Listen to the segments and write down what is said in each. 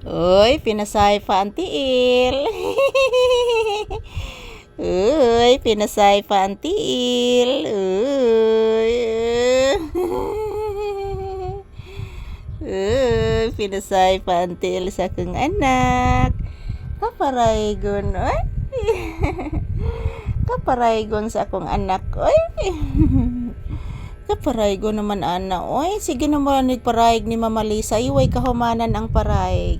Uy, pinasay pa ang tiil. Uy, pinasay pa ang tiil. Uy. Uy, pinasay pa ang tiil sa kong anak. Kaparaygon, oy. Kaparaygon sa akong anak, oy. Kaparaygon naman ana, oy. Sige naman nagparayg ni Mama Lisa. Iway kahumanan ang parayg.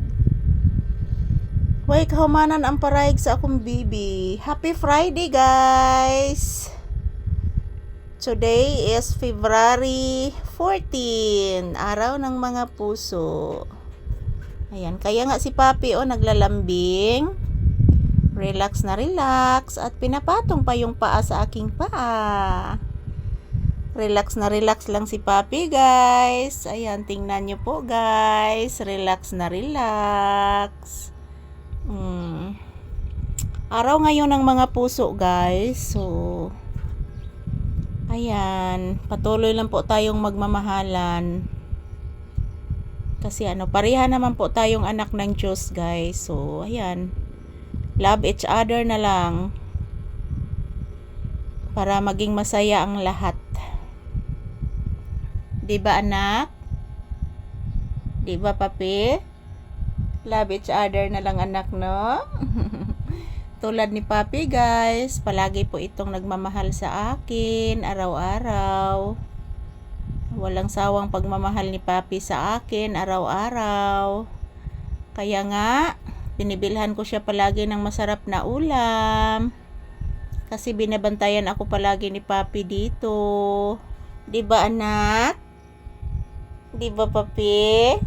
Way kahumanan ang parayg sa akong bibi. Happy Friday, guys! Today is February 14, araw ng mga puso. Ayan, kaya nga si Papi naglalambing. Relax na relax at pinapatong pa yung paa sa aking paa. Relax na relax lang si Papi, guys. Ayan, tingnan nyo po, guys. Relax na relax. Araw ngayon ng mga puso, guys. So, ayan, patuloy lang po tayong magmamahalan. Kasi pareha naman po tayong anak ng Diyos, guys. So, ayan, love each other na lang para maging masaya ang lahat. 'Di ba, anak? 'Di ba, Papi? Love each other na lang, anak, no? Tulad ni Papi, guys, palagi po itong nagmamahal sa akin araw-araw. Walang sawang pagmamahal ni Papi sa akin araw-araw. Kaya nga, binibilhan ko siya palagi ng masarap na ulam. Kasi binabantayan ako palagi ni Papi dito. 'Di ba, anak? 'Di ba, Papi?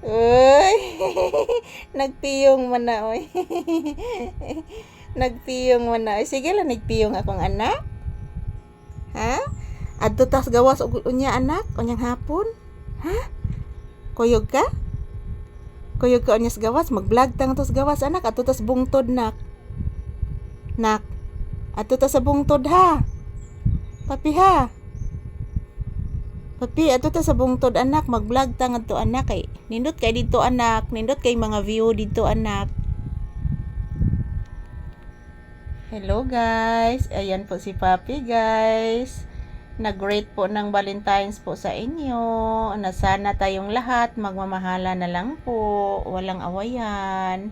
Uy, nagpiyong man na, oy. Nagpiyong man na. Sige lang, nagpiyong akong anak. Ha? Adto tas gawas unya, anak, unyang hapon. Ha? Kuyog ka? Kuyog ka unyas gawas, mag-vlog tang tos gawas, anak, adto tas bungtod, nak. Nak, adto tas sa bungtod, ha? Papi, ha? Papi, ato ta sa bungtod, anak, mag-vlog ta ngadto, anak, kay nindot kay dito, anak, nindot kay mga view dito, anak. Hello, guys, ayan po si Papi, guys. Nag-rate po ng Valentine's po sa inyo, na sana tayong lahat magmamahala na lang po, walang awayan,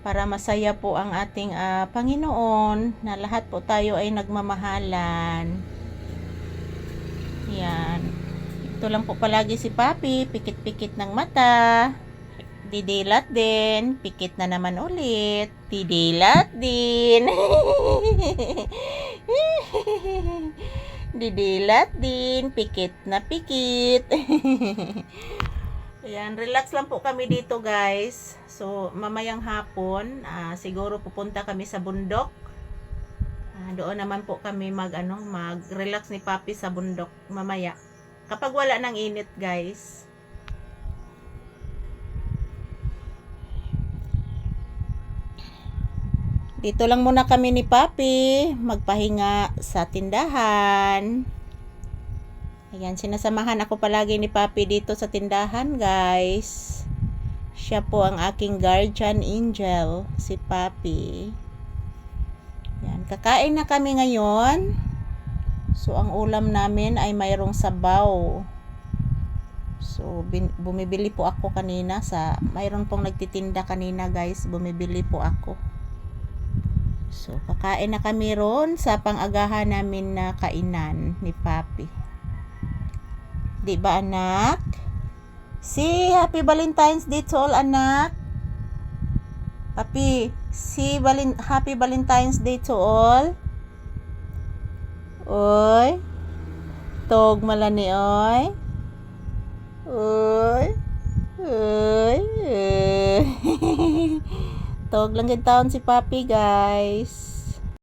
para masaya po ang ating Panginoon, na lahat po tayo ay nagmamahalan. Yan. Ito lang po palagi si Papi, pikit-pikit ng mata, didilat din, pikit na naman ulit, didilat din, didilat din, pikit na pikit. Ayan, relax lang po kami dito, guys. So, mamayang hapon, siguro pupunta kami sa bundok. Doon naman po kami mag-relax ni Papi sa bundok mamaya. Kapag wala ng init, guys. Dito lang muna kami ni Papi magpahinga sa tindahan. Ayan, sinasamahan ako palagi ni Papi dito sa tindahan, guys. Siya po ang aking guardian angel, si Papi. Ayan, kakain na kami ngayon. So, ang ulam namin ay mayroong sabaw. So, bumibili po ako kanina mayroon pong nagtitinda kanina, guys. Bumibili po ako. So, kakain na kami ron sa pang-agahan namin na kainan ni Papi. 'Di ba, anak? Happy Valentine's Day to all, anak. Papi, Happy Valentine's Day to all. Oy, tog malani, oy. Oy, oy, oy. Tog lang yung taon si Papi, guys.